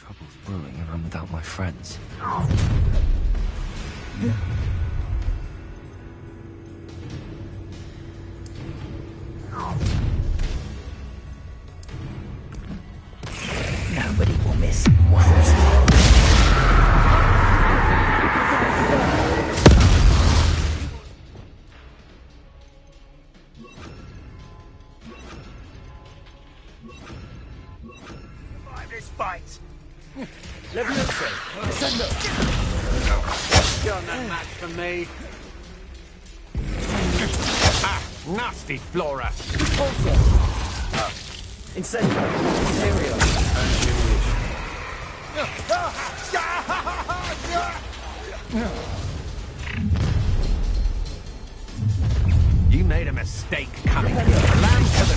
Trouble's brewing and I'm without my friends. Nobody will miss once. This fight. Levioso, Descendo. You're no match for me. Ah, nasty Flora. Pulsar. Incendio. Imperio. You made a mistake coming. Land to the...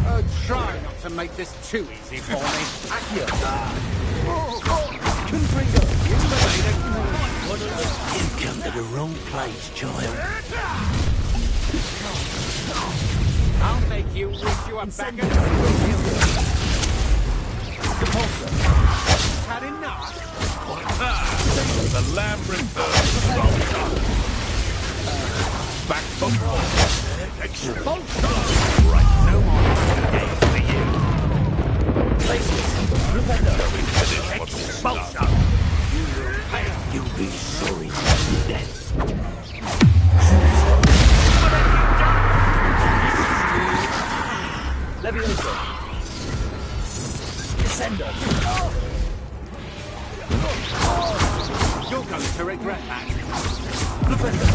Oh, try not to make this too easy for me. Accio. Confringo. You've come to the wrong place, child. I'll make you wish you were back at Had enough. The lamb returns rolled up. Back from wall. Expulsion! Right, no more games for you. Places. Rupendo. Expulsion! You'll be sorry to death. Levioso. Descendo. You're going to regret that. Rupendo.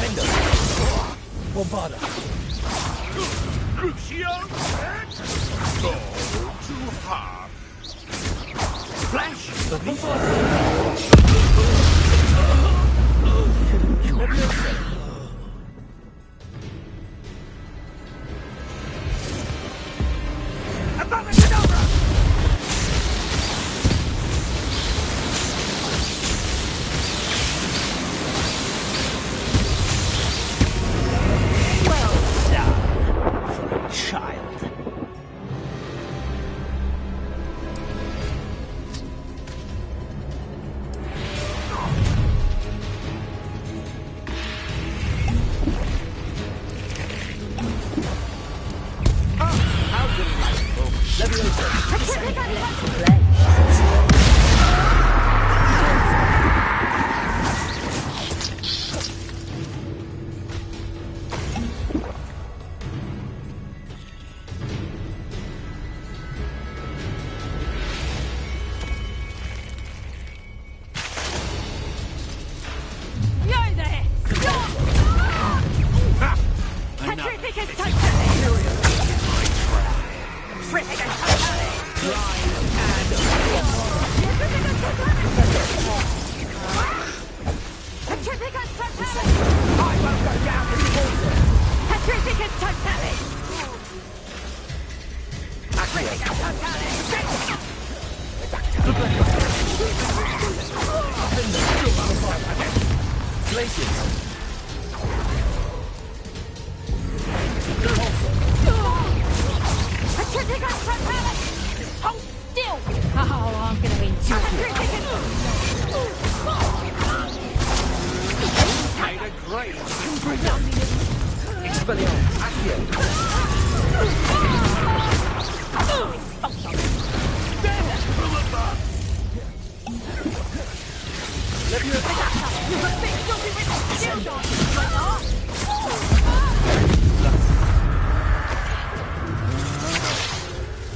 Defendo. Bombarda. Crucio! Go too hard. Flash!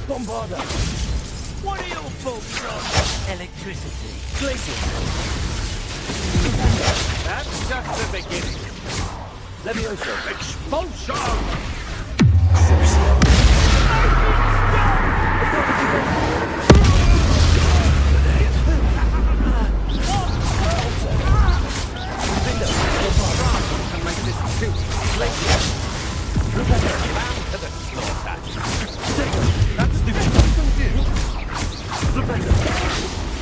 Bombarda. What are your thoughts on electricity? Glacier. That's just the beginning. Levioso. Expulsion! Can make this too Glacier. Bound to the slaughter. That's the thing you Rupendo.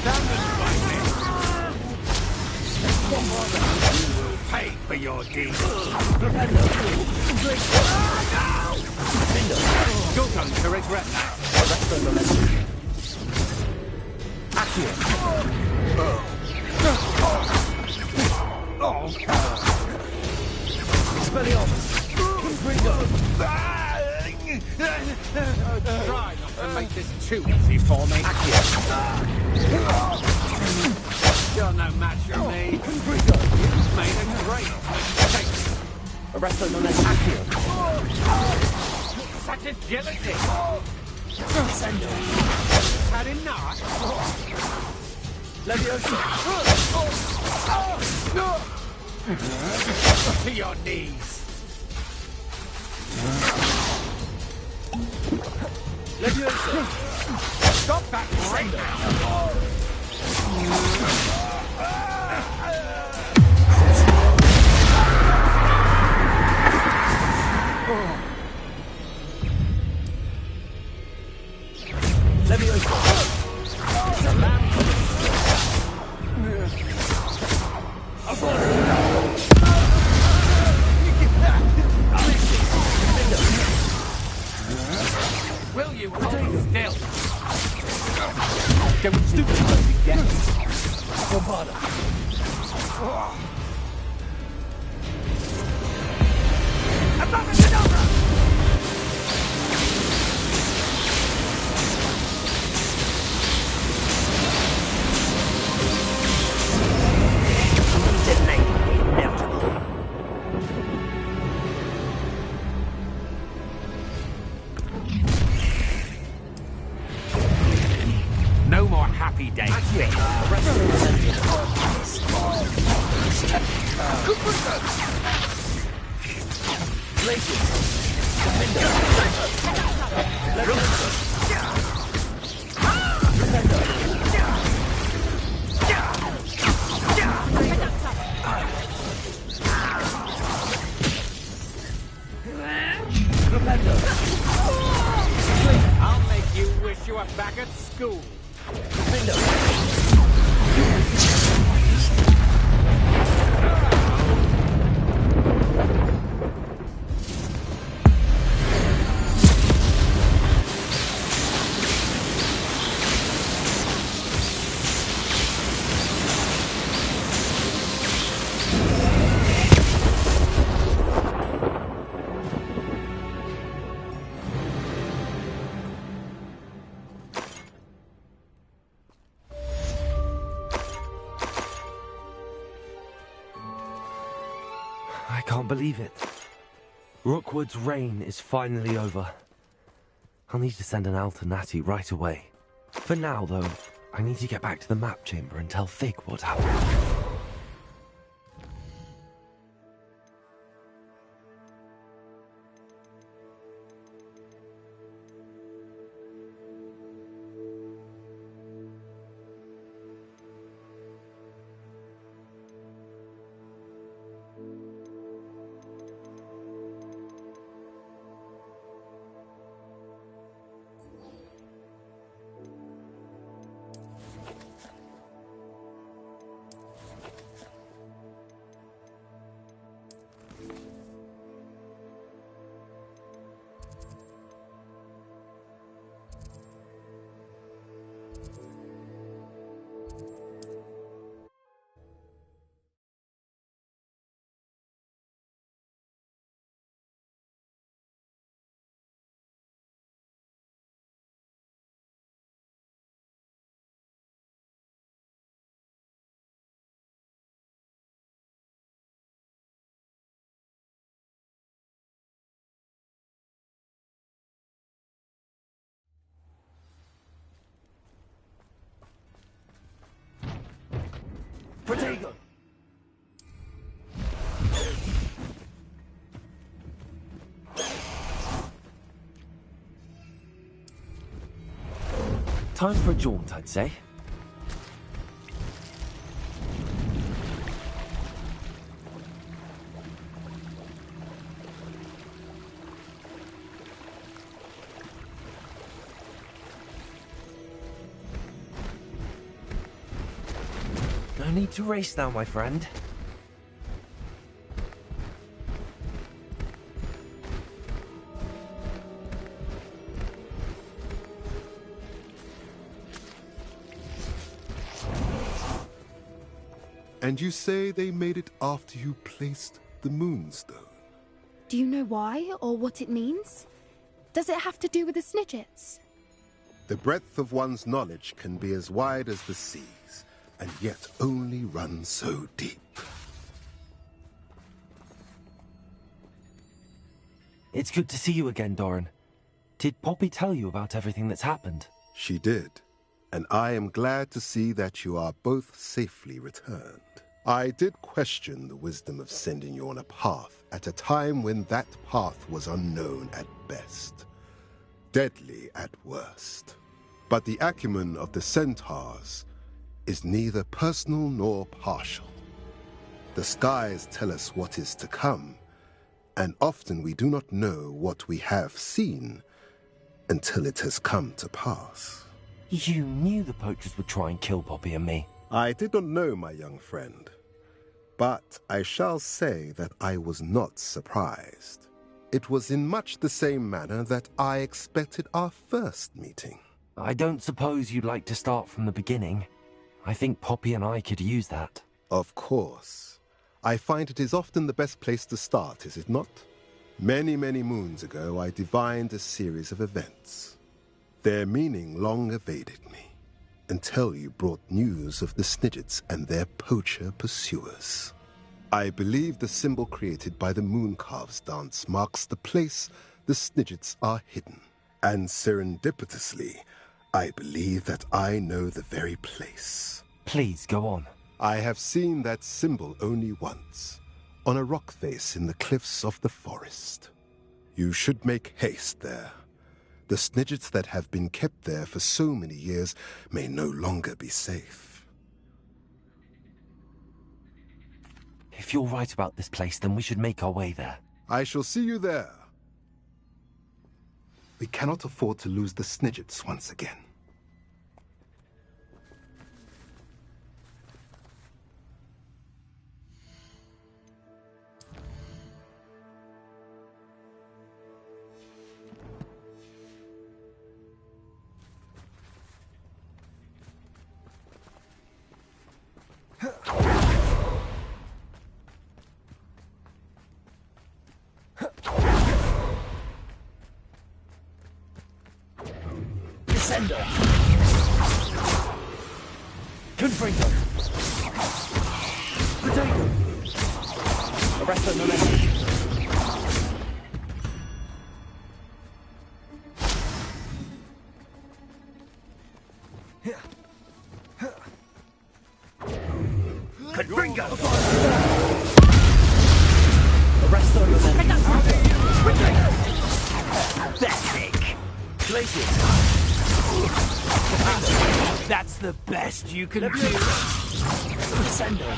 Down and fight me. Bombarda. pay for your deeds. You're going to regret that. Try not to make this too easy for me. You're no match for me. You've made a great mistake. Such agility. Had enough. To your knees. Stop that right now. Will you hold still? Don't stupid again. No more happy days. I'll make you wish you were back at school. I can't believe it. Rookwood's reign is finally over. I'll need to send an Alternati right away. For now, though, I need to get back to the map chamber and tell Fig what happened. Protego! Time for a jaunt, I'd say. No need to race now, my friend. And you say they made it after you placed the Moonstone? Do you know why, or what it means? Does it have to do with the Snidgets? The breadth of one's knowledge can be as wide as the seas, and yet only run so deep. It's good to see you again, Doran. Did Poppy tell you about everything that's happened? She did, and I am glad to see that you are both safely returned. I did question the wisdom of sending you on a path at a time when that path was unknown at best, deadly at worst. But the acumen of the centaurs is neither personal nor partial. The skies tell us what is to come, and often we do not know what we have seen until it has come to pass. You knew the poachers would try and kill Poppy and me. I did not know, my young friend, but I shall say that I was not surprised. It was in much the same manner that I expected our first meeting. I don't suppose you'd like to start from the beginning. I think Poppy and I could use that. Of course. I find it is often the best place to start, is it not? Many, many moons ago, I divined a series of events. Their meaning long evaded me, until you brought news of the Snidgets and their poacher pursuers. I believe the symbol created by the Mooncalves dance marks the place the Snidgets are hidden. And serendipitously, I believe that I know the very place. Please, go on. I have seen that symbol only once, on a rock face in the cliffs of the forest. You should make haste there. The Snidgets that have been kept there for so many years may no longer be safe. If you're right about this place, then we should make our way there. I shall see you there. We cannot afford to lose the Snidgets once again. Descender. Confringo. Potato. Arrest the momentum. Confringo. Arrest the momentum. Pathetic. Glacius. That's the best you can do. Descender.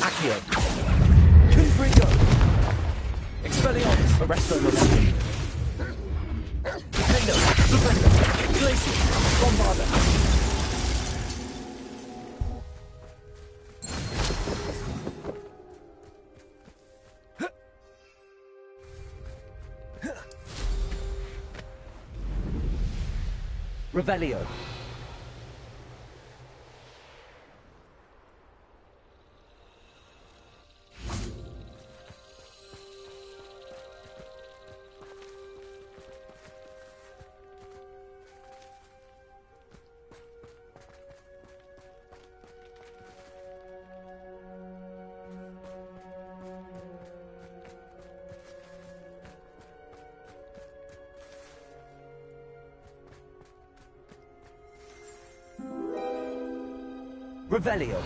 Accio. Confringo. Expelliarmus. Arresto momentum. Defendo. Defendo. Glacius. Bombarda. Revelio. Revelio.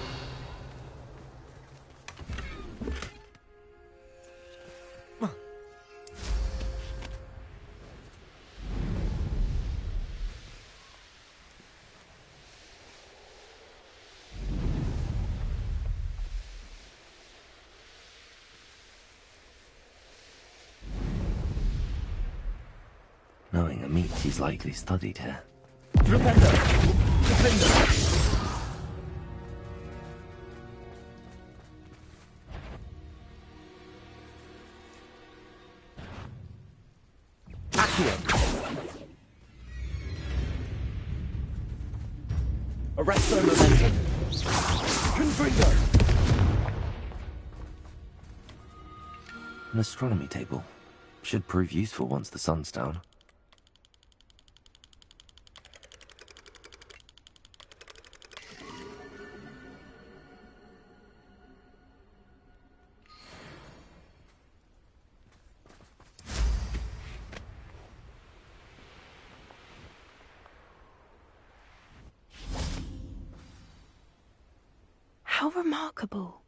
Knowing Amici's likely studied here. Rependo! Defender! Accio! Arresto Momentum! Confringo! An astronomy table. Should prove useful once the sun's down. How remarkable.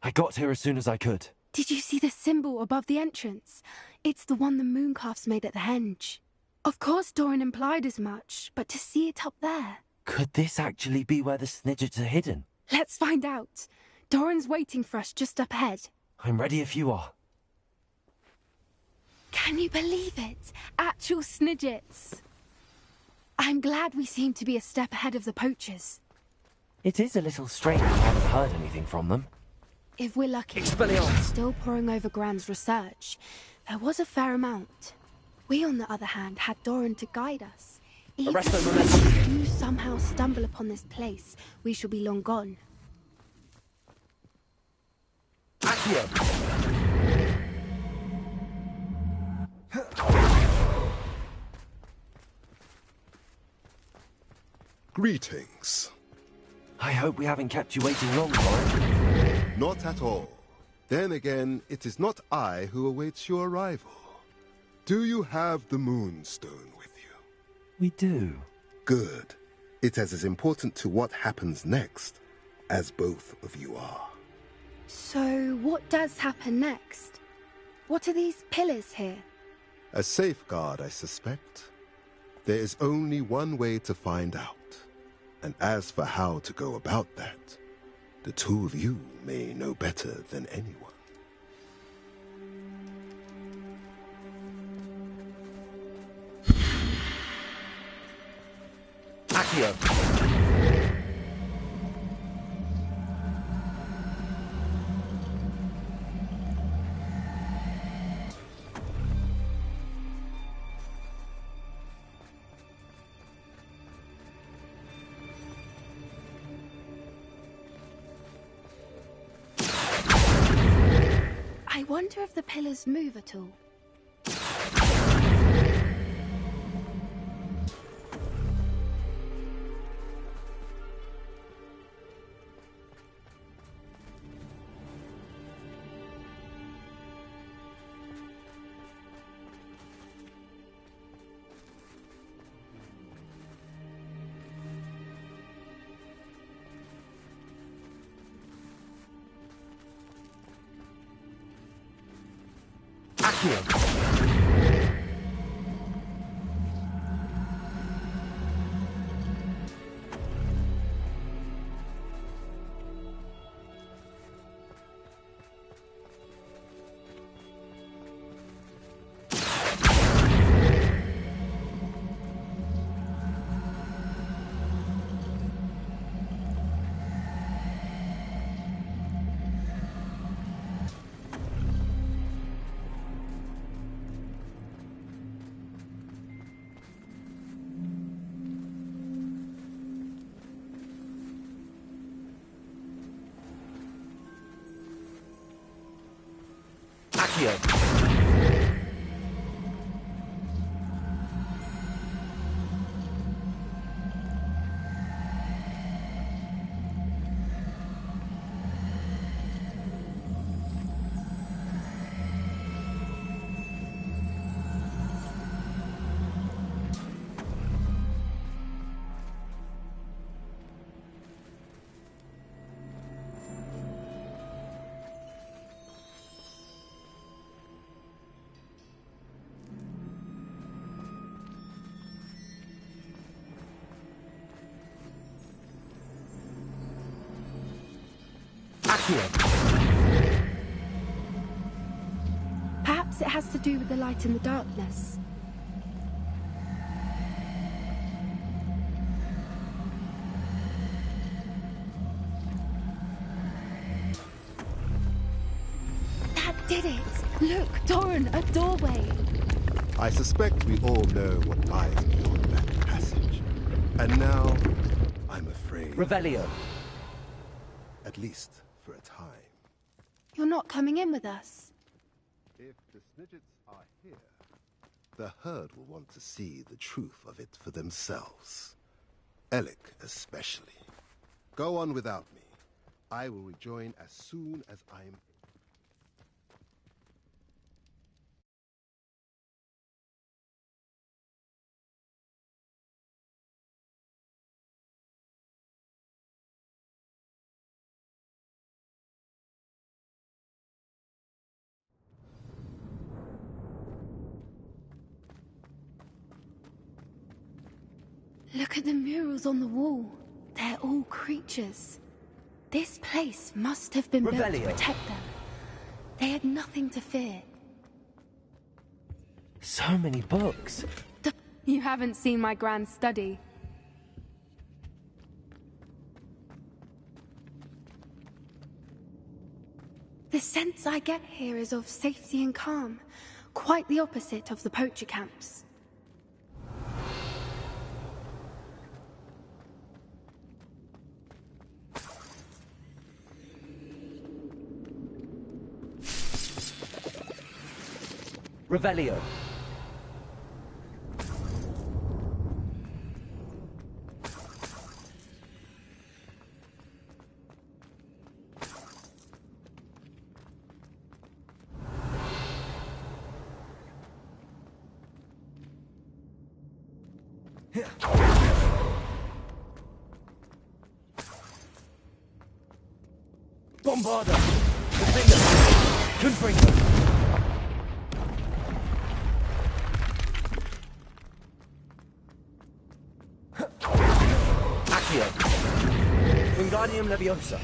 I got here as soon as I could. Did you see the symbol above the entrance? It's the one the mooncalfs made at the henge. Of course Doran implied as much, but to see it up there... Could this actually be where the Snidgets are hidden? Let's find out. Doran's waiting for us just up ahead. I'm ready if you are. Can you believe it? Actual Snidgets. I'm glad we seem to be a step ahead of the poachers. It is a little strange I haven't heard anything from them. If we're lucky, Expelliarmus! still poring over Gran's research. There was a fair amount. We, on the other hand, had Doran to guide us. Even Arresto if Momentum! we do somehow stumble upon this place, we shall be long gone. Accio! Greetings. I hope we haven't kept you waiting long, Doran. Not at all. Then again, it is not I who awaits your arrival. Do you have the Moonstone with you? We do. Good. It is as important to what happens next as both of you are. So, what does happen next? What are these pillars here? A safeguard, I suspect. There is only one way to find out. And as for how to go about that, the two of you may know better than anyone. Accio! I wonder if the pillars move at all. Accio! Accio! Accio. Perhaps it has to do with the light in the darkness. That did it! Look, Doran, a doorway! I suspect we all know what lies beyond that passage. And now, I'm afraid, Revelio. at least for a time. You're not coming in with us. If the Snidgets are here, the herd will want to see the truth of it for themselves. Alec especially. Go on without me. I will rejoin as soon as I'm... Look at the murals on the wall. They're all creatures. This place must have been built to Revelio. protect them. They had nothing to fear. So many books. You haven't seen my grand study. The sense I get here is of safety and calm. Quite the opposite of the poacher camps. Revelio. Bombarda. Defender. Confringo. Accio. Wingardium Leviosa.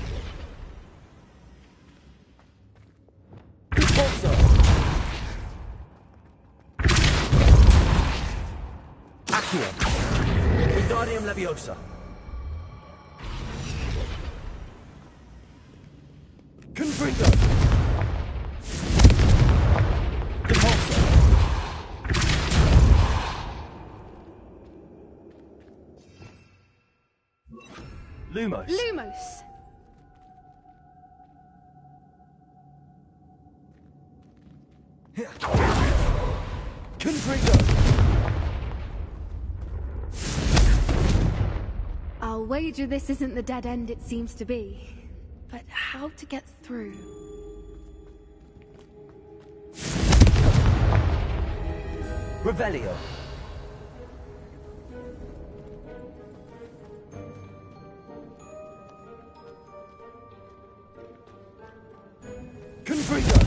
Impulso. Accio. Wingardium Leviosa. Confringo. Impulso. Lumos. Lumos! Confringo. I'll wager this isn't the dead end it seems to be. But how to get through? Revelio. Confringo.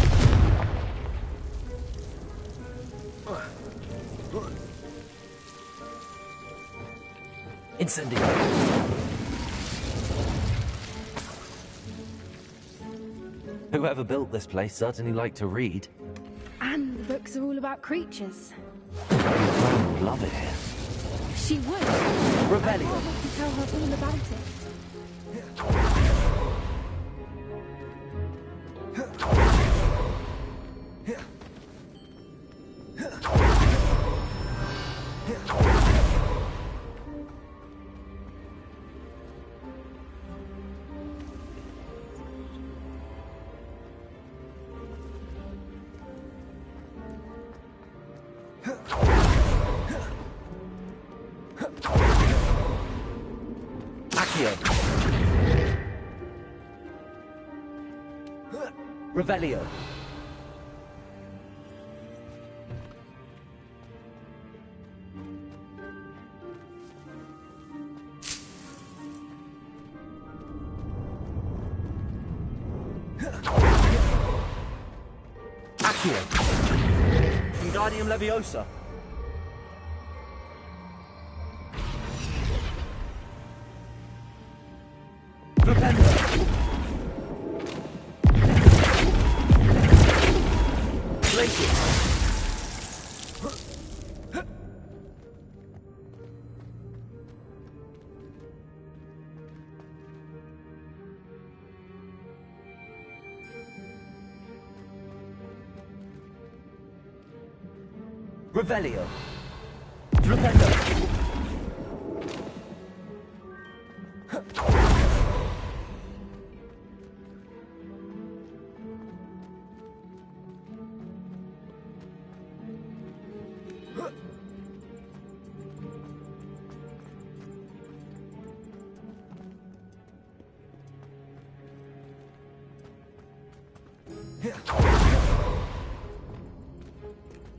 Incendio. Whoever built this place certainly liked to read. And the books are all about creatures. Your friend would love it here. She would. Revelio. I'll have to tell her all about it. Accio. Revelio. Accio. Wingardium Leviosa. Flipendo. Revelio. Rependo.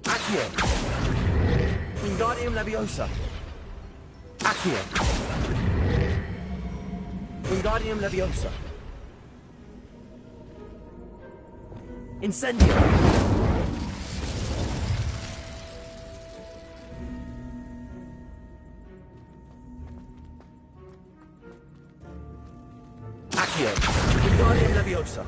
Accio. Wingardium Leviosa. Accio. Wingardium Leviosa. Incendio. Accio. Wingardium Leviosa.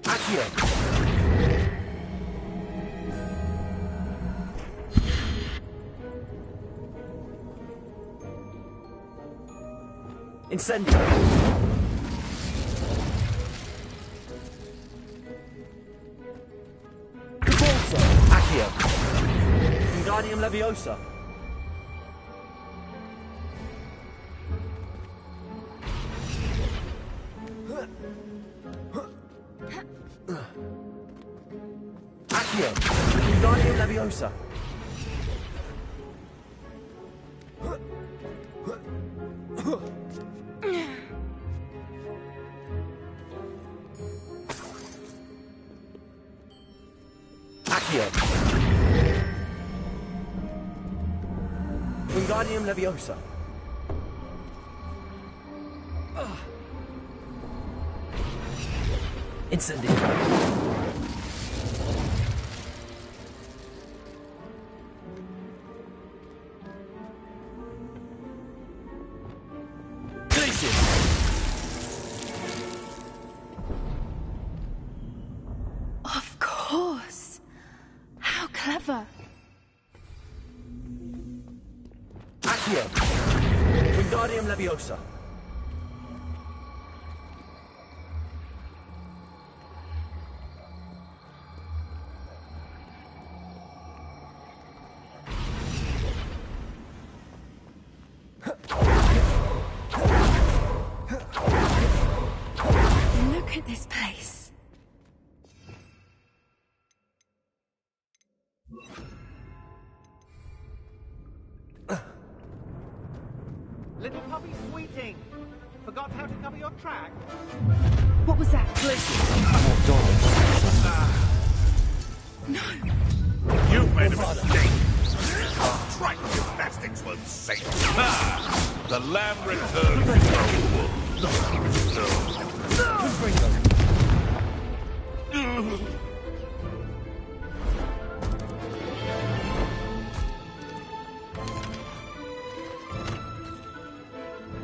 Accio. Incendio. Convulso. Accio. Wingardium Leviosa. Accio. Wingardium Leviosa. Accio. Wingardium Leviosa. Incendio. Of course. How clever. Accio. Wingardium Leviosa. Look at this place. Little puppy sweeting. Forgot how to cover your track? What was that? You've made a mistake. Trite gymnastics won't save you. Ah, the lamb returns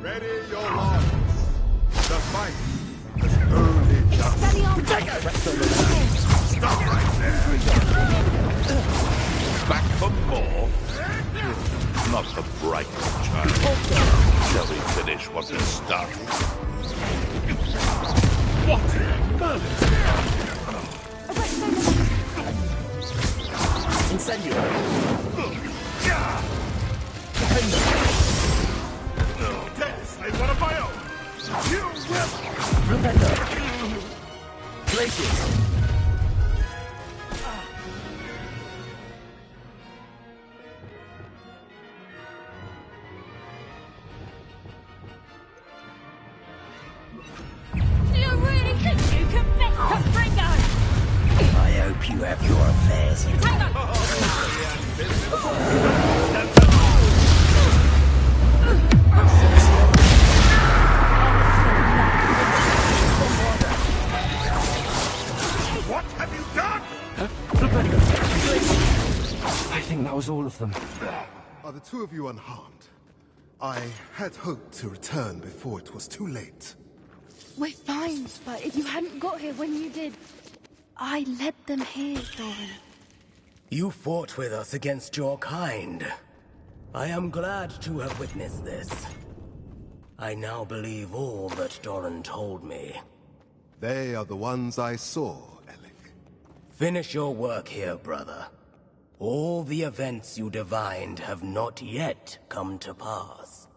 Ready your arms. The fight has only just Steady on. Stop right there. Back for more? Not the brightest child. Shall we finish what we started? What? Incendio. Tess, I've got a my own. You will. Rependo. Glacius. You really think you confess to Bringo? I hope you have your affairs in What have you done? I think that was all of them. Are the two of you unharmed? I had hoped to return before it was too late. We're fine, but if you hadn't got here when you did, I led them here, Doran. You fought with us against your kind. I am glad to have witnessed this. I now believe all that Doran told me. They are the ones I saw, Alec. Finish your work here, brother. All the events you divined have not yet come to pass.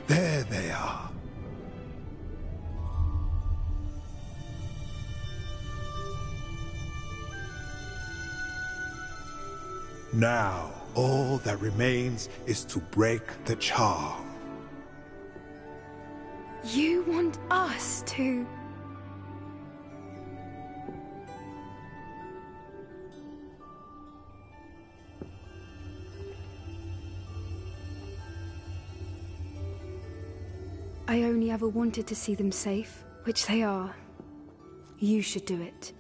There they are. Now, all that remains is to break the charm. You want us to... I only ever wanted to see them safe, which they are. You should do it.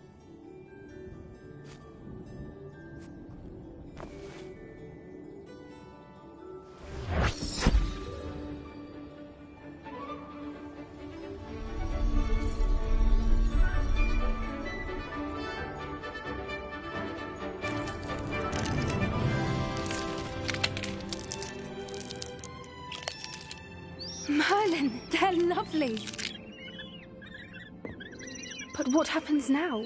Merlin, they're lovely. But what happens now?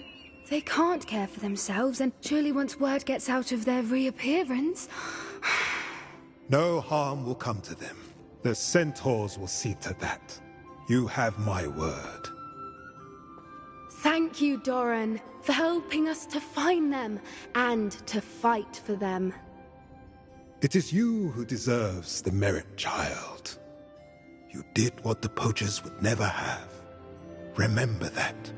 They can't care for themselves, and surely once word gets out of their reappearance... No harm will come to them. The centaurs will see to that. You have my word. Thank you, Doran, for helping us to find them, and to fight for them. It is you who deserves the merit, child. You did what the poachers would never have. Remember that.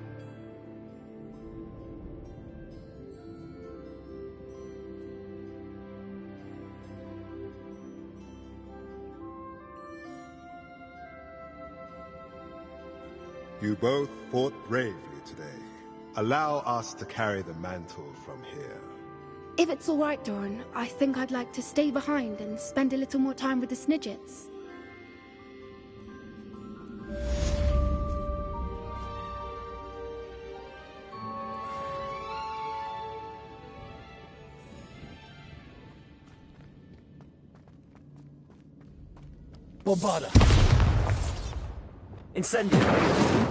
You both fought bravely today. Allow us to carry the mantle from here. If it's all right, Doran, I think I'd like to stay behind and spend a little more time with the Snidgets. Bombarda. Incendio.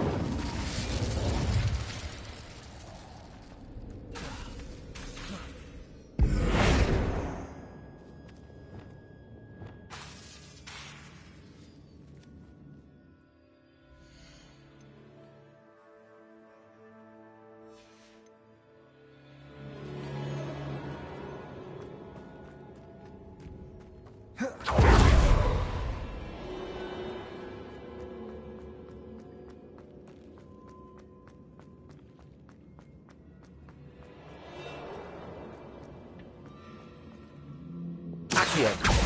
Accio.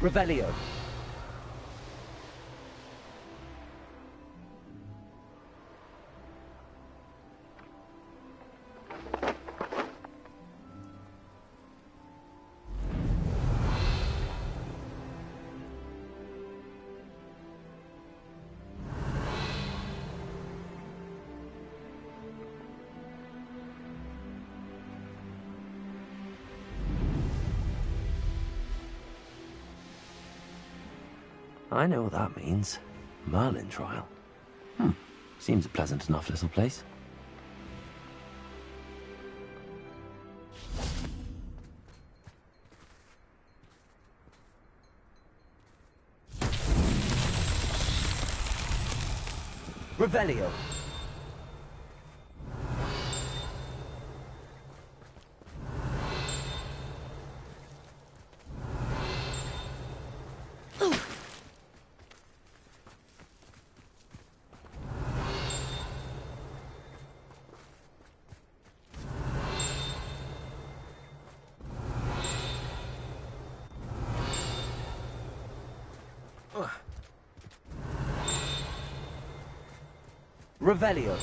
Revelio. I know what that means. Merlin trial. Seems a pleasant enough little place. Revelio. Revelio.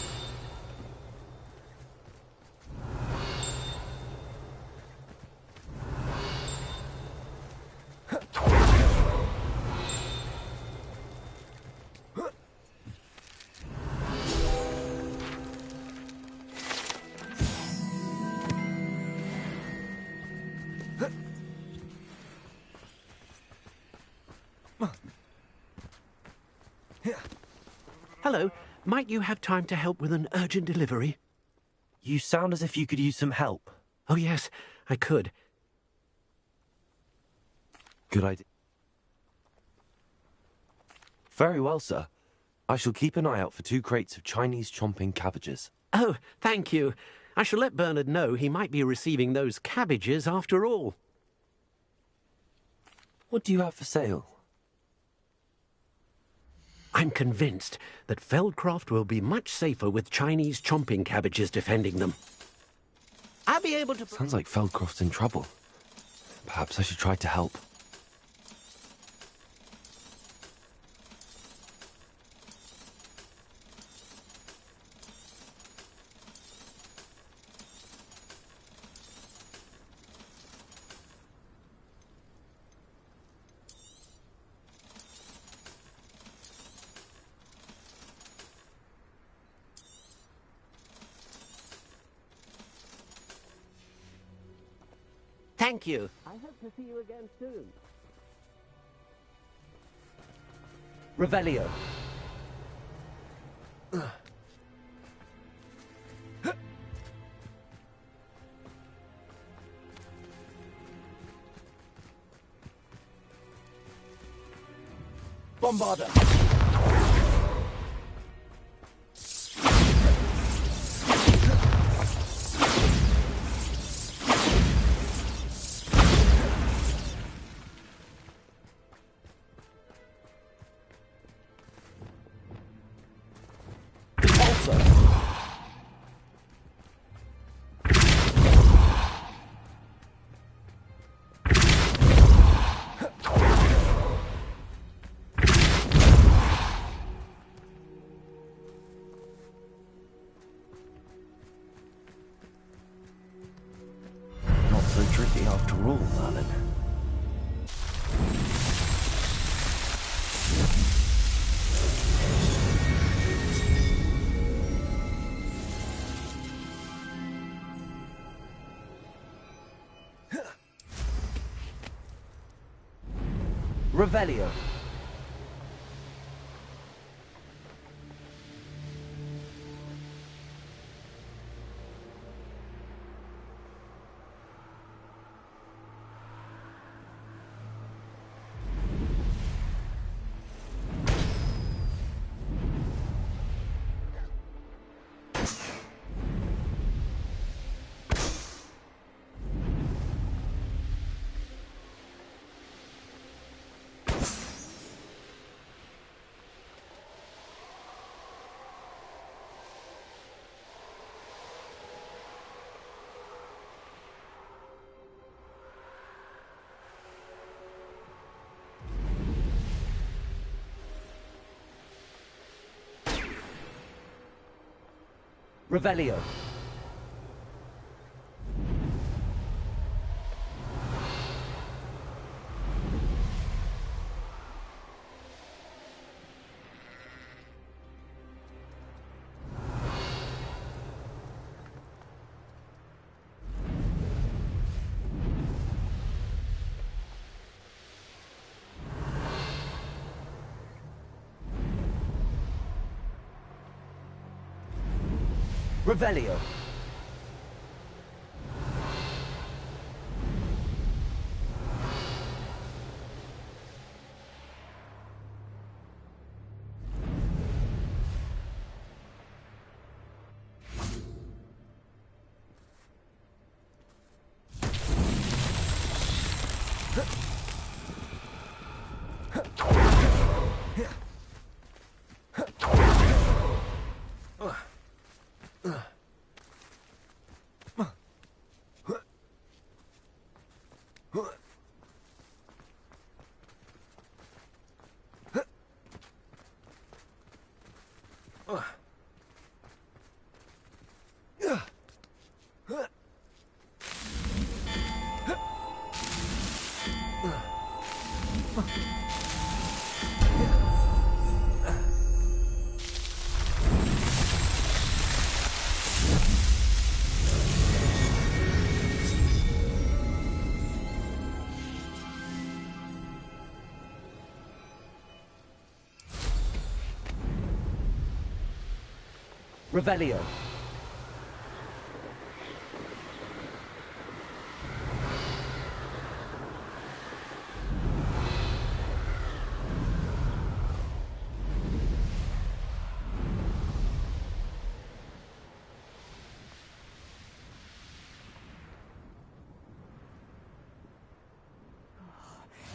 Hello. Might you have time to help with an urgent delivery? You sound as if you could use some help. Oh, yes, I could. Good idea. Very well, sir. I shall keep an eye out for 2 crates of Chinese chomping cabbages. Oh, thank you. I shall let Bernard know he might be receiving those cabbages after all. What do you have for sale? I'm convinced that Feldcroft will be much safer with Chinese chomping cabbages defending them. I'll be able to... Sounds like Feldcroft's in trouble. Perhaps I should try to help. Thank you. I hope to see you again soon. Revelio. Bombarda. Not so tricky after all, Merlin. Revelio. Revelio. Revelio. Revelio.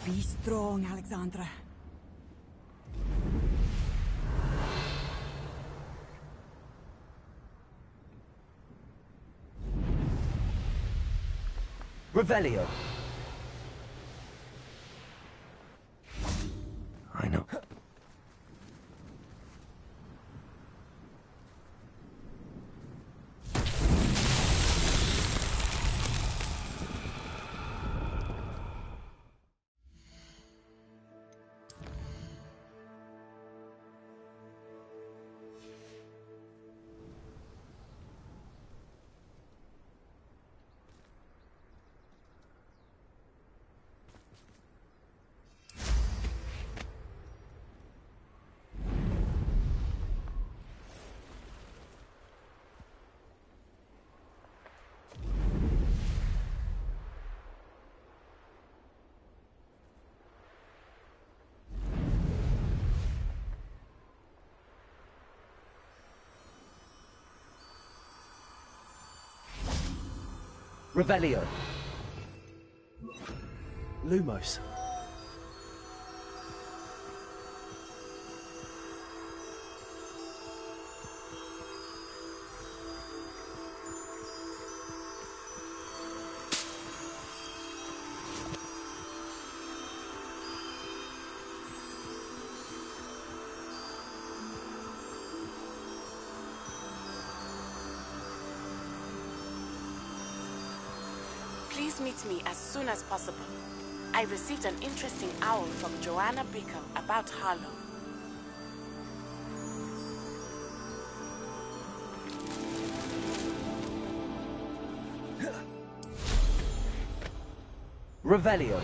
Be strong, Alexandra. Revelio. I know. Revelio. Lumos. Please meet me as soon as possible. I received an interesting owl from Joanna Bickle about Harlow. Revelio.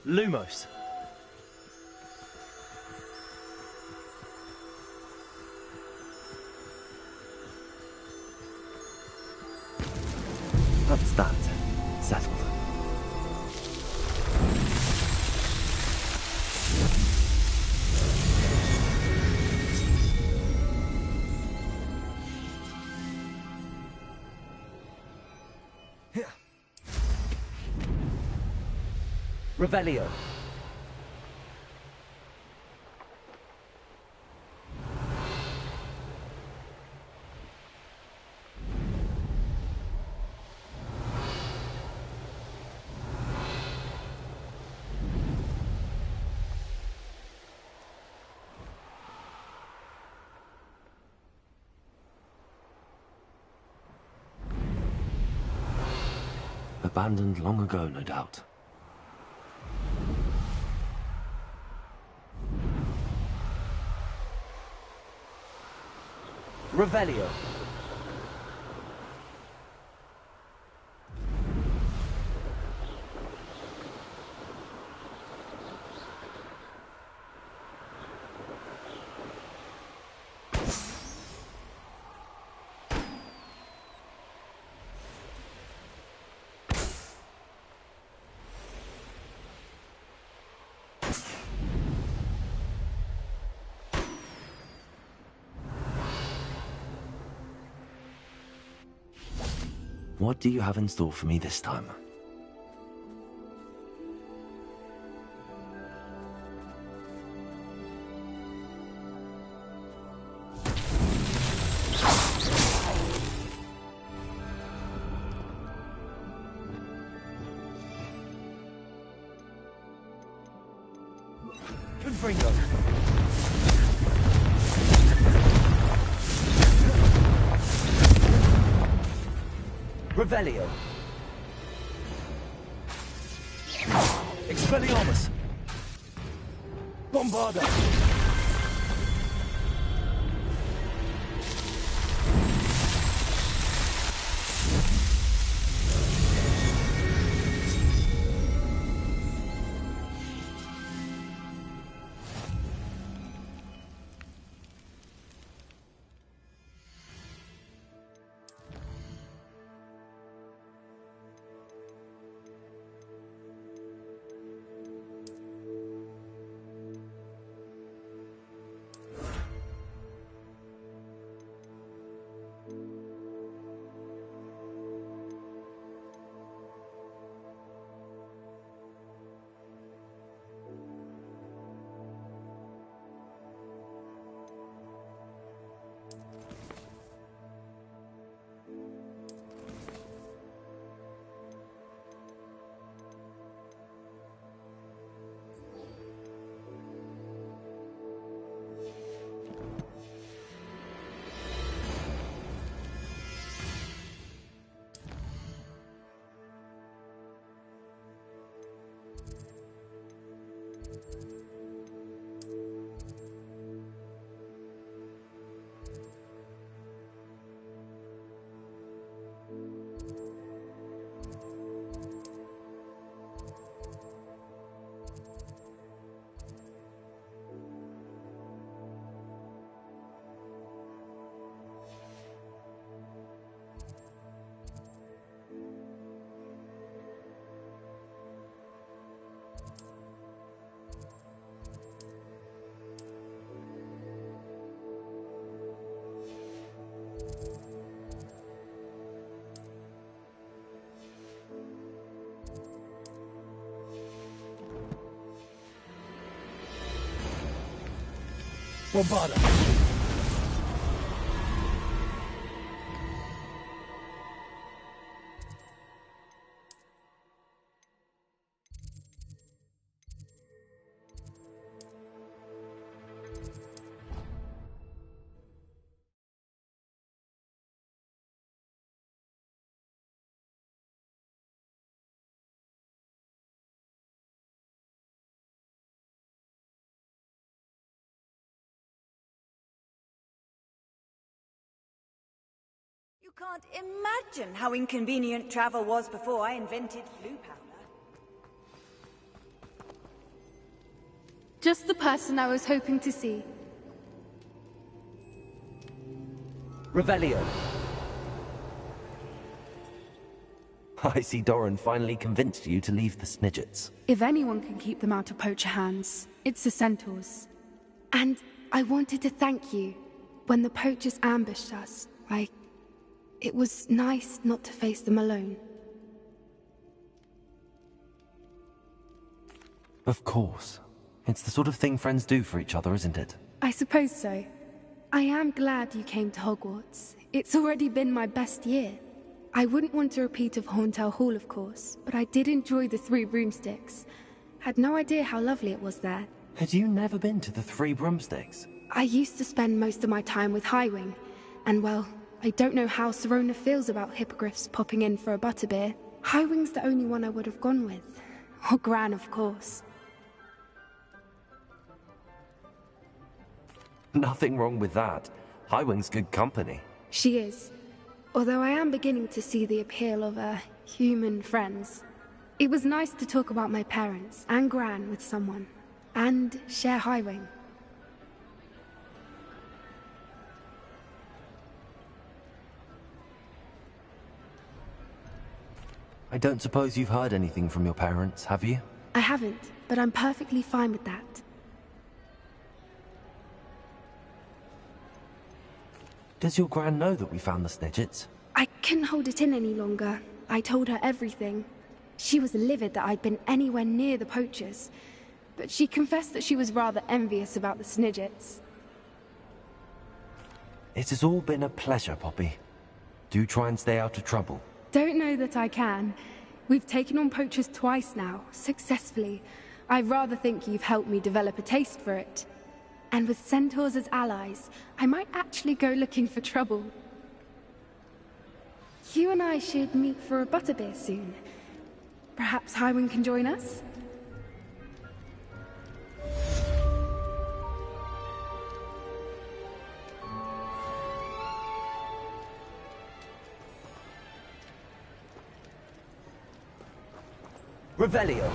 Lumos. That's that. Settled. Revelio. Abandoned long ago, no doubt. Revelio. What do you have in store for me this time? Confringo. Revelio. Expelliarmus! Bombarda! Bombarda! You can't imagine how inconvenient travel was before I invented flu powder. Just the person I was hoping to see. Revelio. I see Doran finally convinced you to leave the Snidgets. If anyone can keep them out of poacher hands, it's the Centaurs. And I wanted to thank you. When the poachers ambushed us, it was nice not to face them alone. Of course. It's the sort of thing friends do for each other, isn't it? I suppose so. I am glad you came to Hogwarts. It's already been my best year. I wouldn't want a repeat of Horntail Hall, of course, but I did enjoy the Three Broomsticks. Had no idea how lovely it was there. Had you never been to the Three Broomsticks? I used to spend most of my time with Highwing, and well, I don't know how Serona feels about hippogriffs popping in for a butterbeer. Highwing's the only one I would have gone with. Or Gran, of course. Nothing wrong with that. Highwing's good company. She is. Although I am beginning to see the appeal of, human friends. It was nice to talk about my parents and Gran with someone. And share Highwing. I don't suppose you've heard anything from your parents, have you? I haven't, but I'm perfectly fine with that. Does your Gran know that we found the Snidgets? I couldn't hold it in any longer. I told her everything. She was livid that I'd been anywhere near the poachers, but she confessed that she was rather envious about the Snidgets. It has all been a pleasure, Poppy. Do try and stay out of trouble. Don't know that I can. We've taken on poachers twice now, successfully. I rather think you've helped me develop a taste for it. And with centaurs as allies, I might actually go looking for trouble. You and I should meet for a butterbeer soon. Perhaps Highwing can join us? Revelio.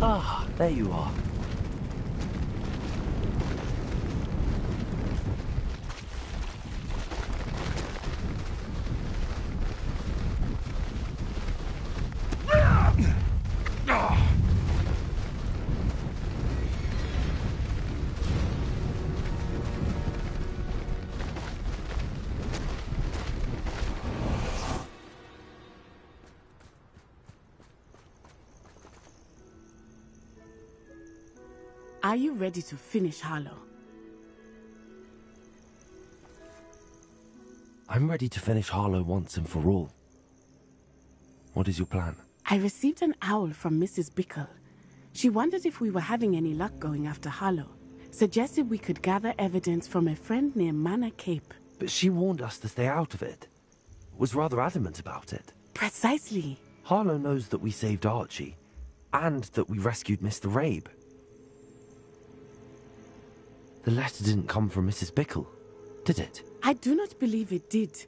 Ah, there you are. Are you ready to finish Harlow? I'm ready to finish Harlow once and for all. What is your plan? I received an owl from Mrs. Bickle. She wondered if we were having any luck going after Harlow. Suggested we could gather evidence from a friend near Manor Cape. But she warned us to stay out of it. Was rather adamant about it. Precisely. Harlow knows that we saved Archie, and that we rescued Mr. Rabe. The letter didn't come from Mrs. Bickle, did it? I do not believe it did.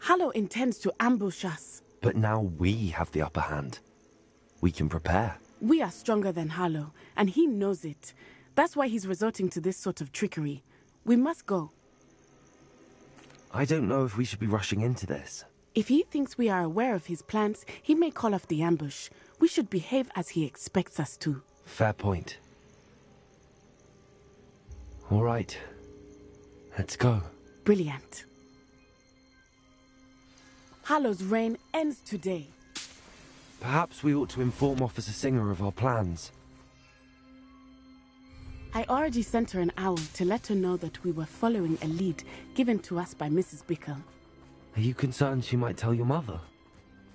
Harlow intends to ambush us. But now we have the upper hand. We can prepare. We are stronger than Harlow, and he knows it. That's why he's resorting to this sort of trickery. We must go. I don't know if we should be rushing into this. If he thinks we are aware of his plans, he may call off the ambush. We should behave as he expects us to. Fair point. All right. Let's go. Brilliant. Hallow's reign ends today. Perhaps we ought to inform Officer Singer of our plans. I already sent her an owl to let her know that we were following a lead given to us by Mrs. Bickle. Are you concerned she might tell your mother?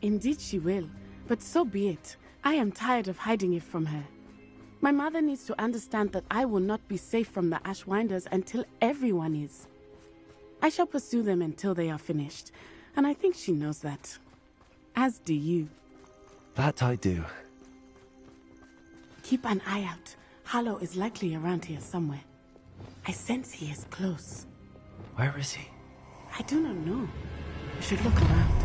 Indeed she will, but so be it. I am tired of hiding it from her. My mother needs to understand that I will not be safe from the Ashwinders until everyone is. I shall pursue them until they are finished, and I think she knows that. As do you. That I do. Keep an eye out. Hallow is likely around here somewhere. I sense he is close. Where is he? I do not know. We should look around.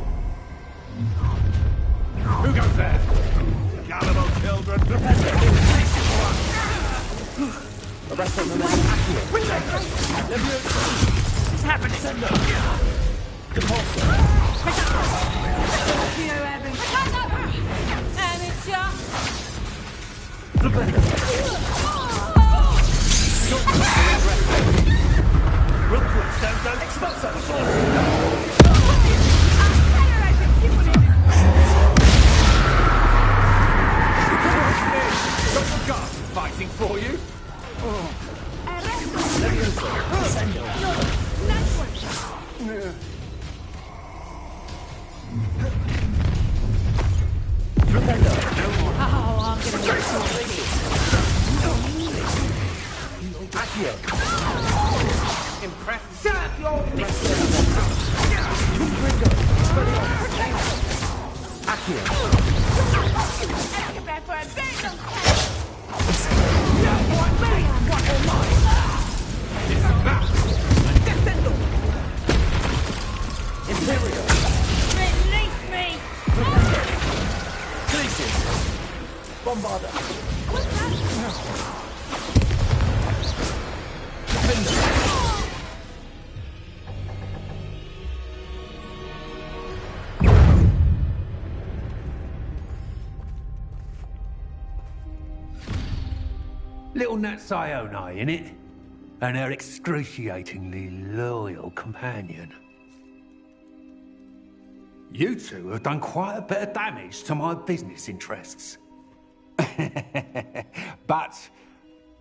Who goes there? Gullible children! Arrest on the man. What's happening? Send them. Fighting for you? Little Nat Sione, innit? And her excruciatingly loyal companion. You two have done quite a bit of damage to my business interests. But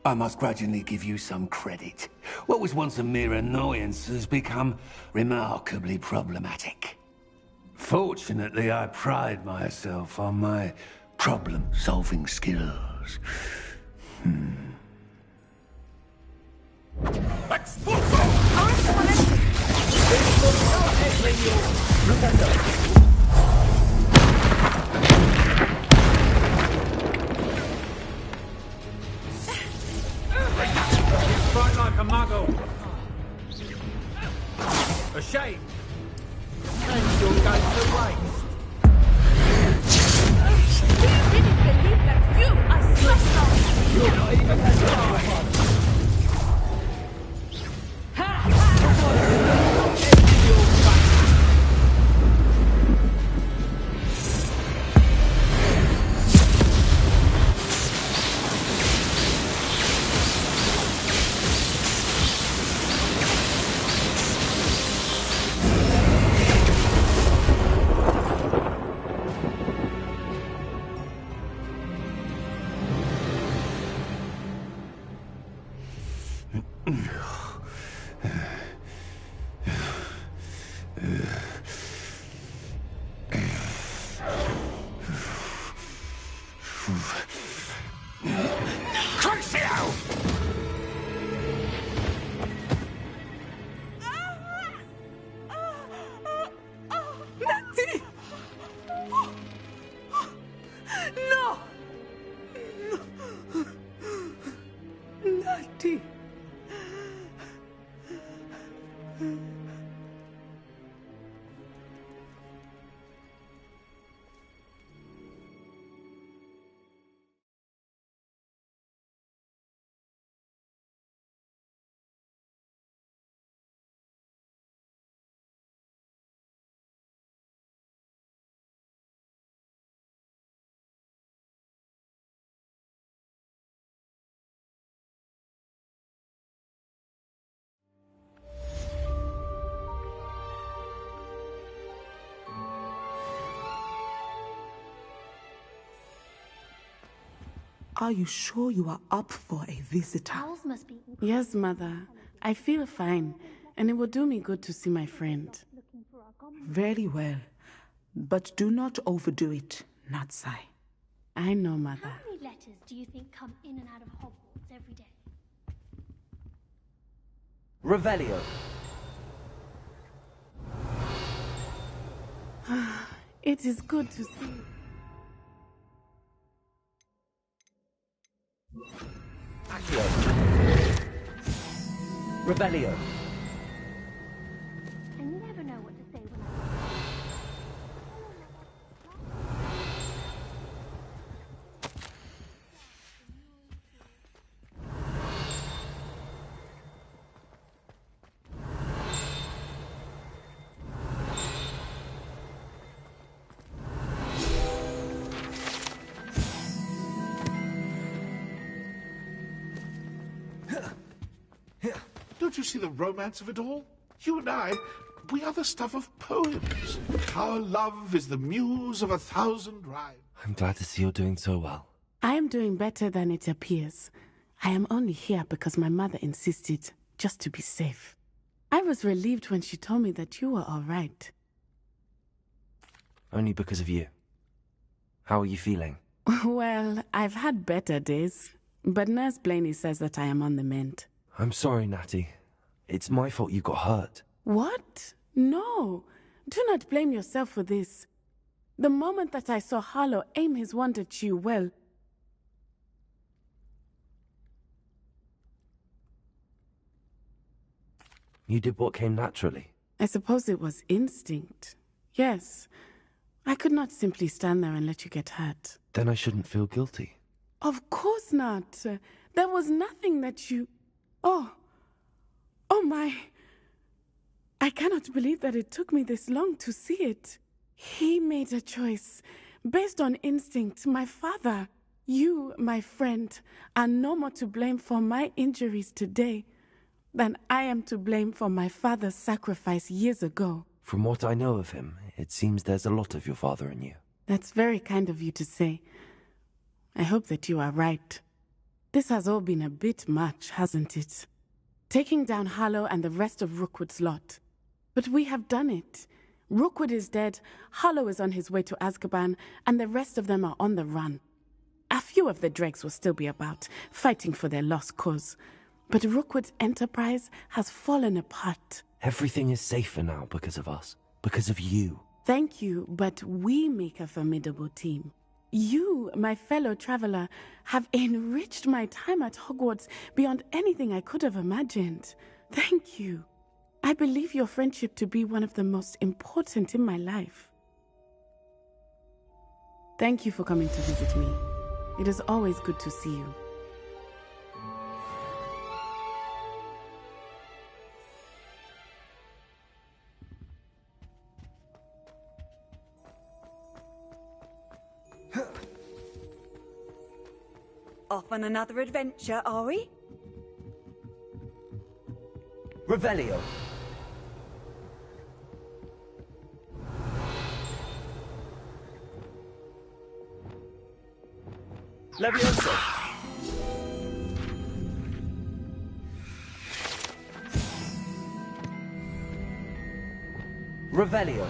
I must grudgingly give you some credit. What was once a mere annoyance has become remarkably problematic. Fortunately, I pride myself on my problem-solving skills. Fight like a muggle. A shame. And you'll go to waste. Do you really believe that you are special? You're not even as far. Are you sure you are up for a visitor? Owls must be. Yes, Mother. I feel fine, and it will do me good to see my friend. Very well. But do not overdo it, Natsai. I know, Mother. How many letters do you think come in and out of Hogwarts every day? Revelio. It is good to see. Accio. Revelio. I never know what to say when Don't you see the romance of it all? You and I, we are the stuff of poems. Our love is the muse of 1,000 rhymes. I'm glad to see you're doing so well. I am doing better than it appears. I am only here because my mother insisted, just to be safe. I was relieved when she told me that you were all right. Only because of you. How are you feeling? Well, I've had better days, but Nurse Blaney says that I am on the mend. I'm sorry, Natty. It's my fault you got hurt. What? No. Do not blame yourself for this. The moment that I saw Harlow aim his wand at you, well... You did what came naturally. I suppose it was instinct. Yes. I could not simply stand there and let you get hurt. Then I shouldn't feel guilty. Of course not. There was nothing that you... Oh my. I cannot believe that it took me this long to see it. He made a choice based on instinct. My father, you, my friend, are no more to blame for my injuries today than I am to blame for my father's sacrifice years ago. From what I know of him, it seems there's a lot of your father in you. That's very kind of you to say. I hope that you are right. This has all been a bit much, hasn't it? Taking down Harlow and the rest of Rookwood's lot. But we have done it. Rookwood is dead, Harlow is on his way to Azkaban, and the rest of them are on the run. A few of the dregs will still be about, fighting for their lost cause. But Rookwood's enterprise has fallen apart. Everything is safer now because of us. Because of you. Thank you, but we make a formidable team. You, my fellow traveler, have enriched my time at Hogwarts beyond anything I could have imagined. Thank you. I believe your friendship to be one of the most important in my life. Thank you for coming to visit me. It is always good to see you. Off on another adventure, are we? Revelio. Levioso. Revelio.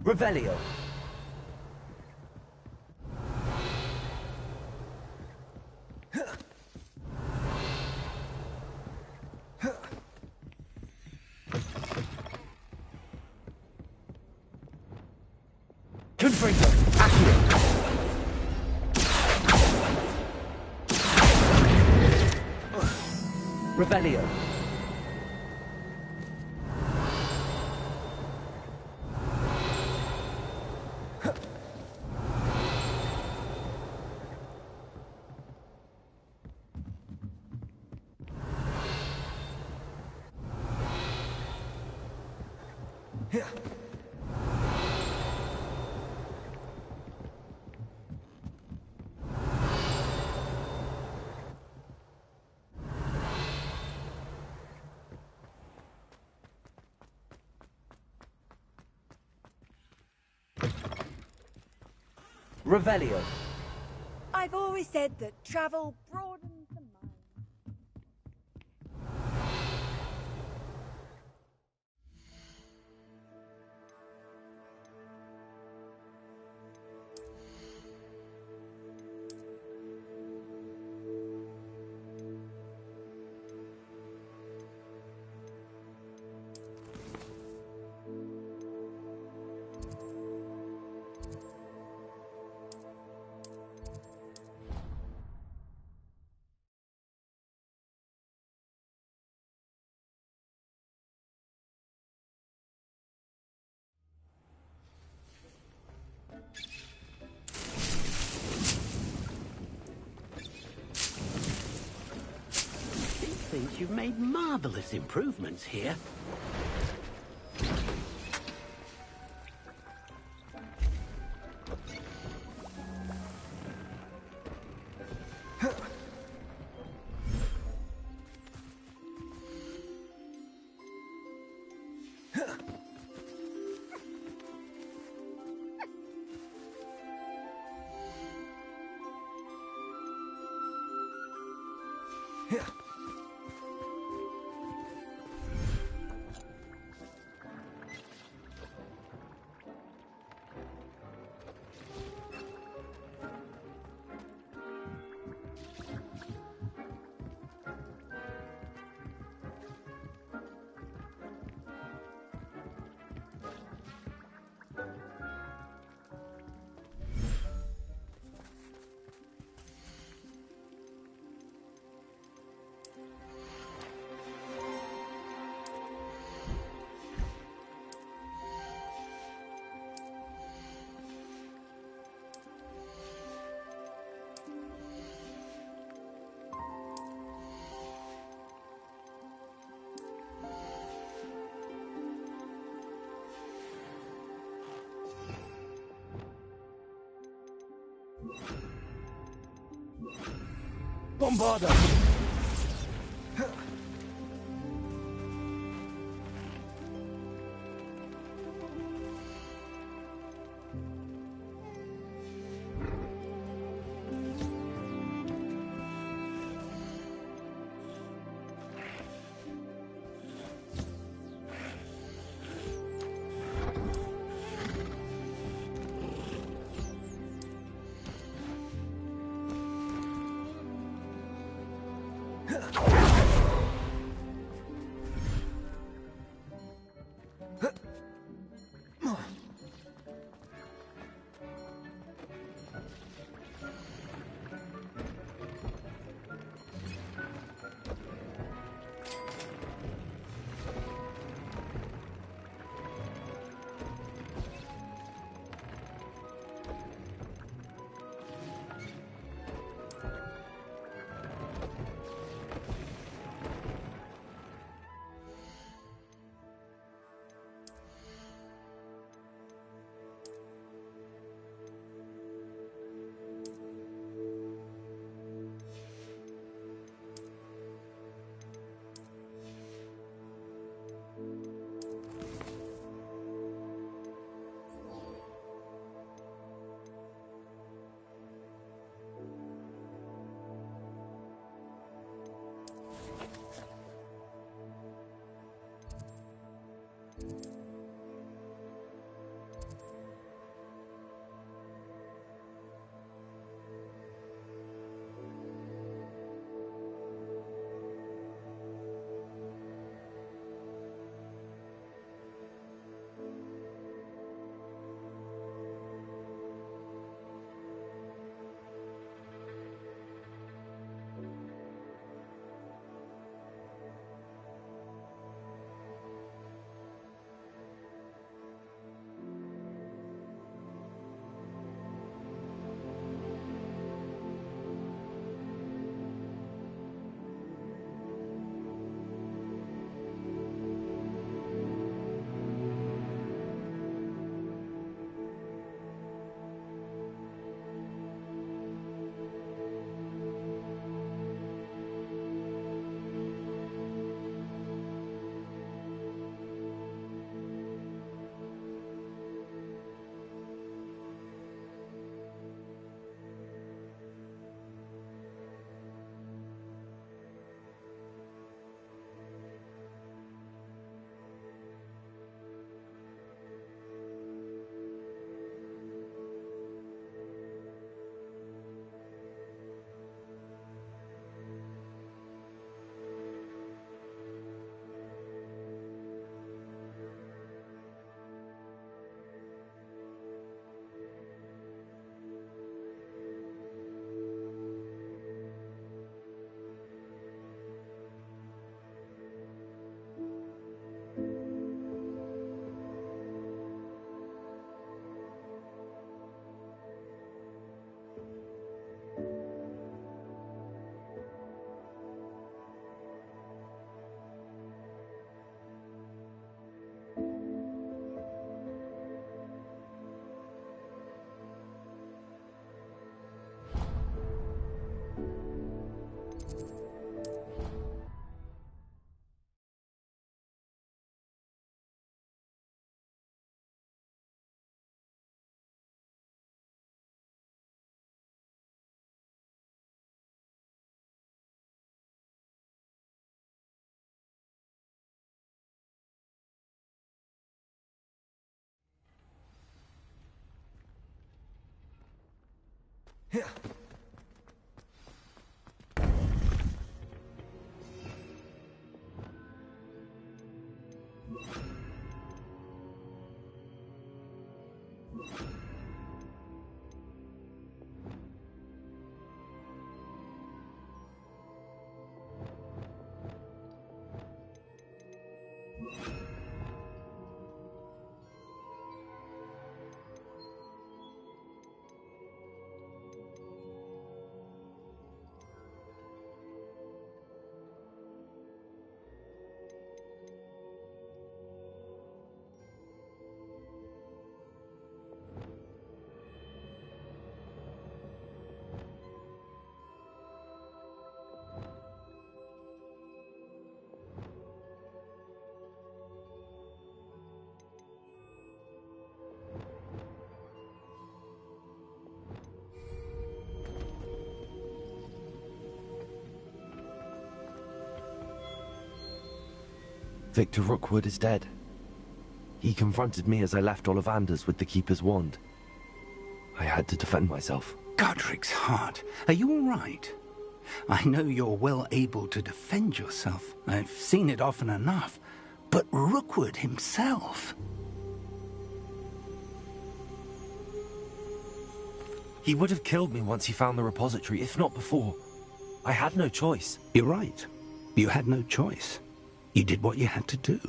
Revelio. Confringo. Accio. Revelio. Revelio. I've always said that travel broadens the mind. Think you've made marvelous improvements here. Bombarda! Victor Rookwood is dead. He confronted me as I left Ollivander's with the Keeper's wand. I had to defend myself. Godric's heart. Are you all right? I know you're well able to defend yourself. I've seen it often enough. But Rookwood himself... He would have killed me once he found the repository, if not before. I had no choice. You're right. You had no choice. You did what you had to do.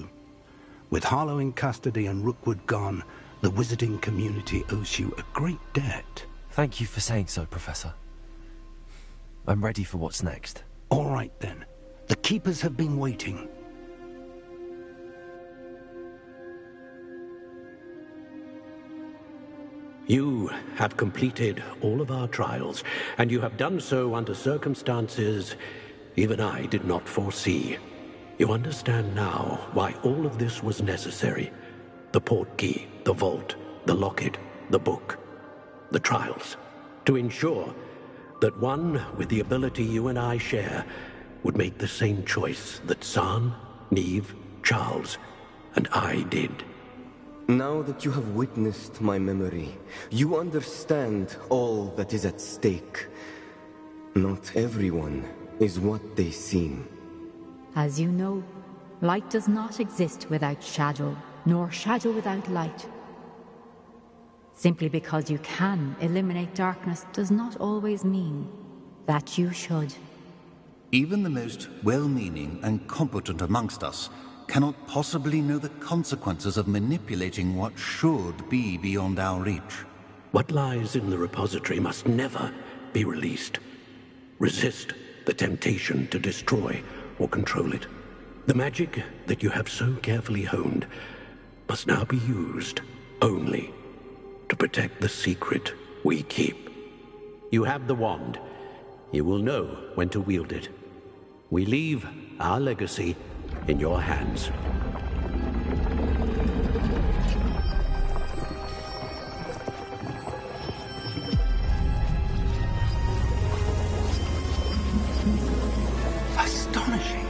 With Harlow in custody and Rookwood gone, the wizarding community owes you a great debt. Thank you for saying so, Professor. I'm ready for what's next. All right, then. The Keepers have been waiting. You have completed all of our trials, and you have done so under circumstances even I did not foresee. You understand now why all of this was necessary. The portkey, the vault, the locket, the book, the trials. To ensure that one with the ability you and I share would make the same choice that San, Neve, Charles, and I did. Now that you have witnessed my memory, you understand all that is at stake. Not everyone is what they seem. As you know, light does not exist without shadow, nor shadow without light. Simply because you can eliminate darkness does not always mean that you should. Even the most well-meaning and competent amongst us cannot possibly know the consequences of manipulating what should be beyond our reach. What lies in the repository must never be released. Resist the temptation to destroy or control it. The magic that you have so carefully honed must now be used only to protect the secret we keep. You have the wand. You will know when to wield it. We leave our legacy in your hands. Astonishing.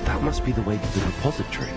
That must be the way to the repository.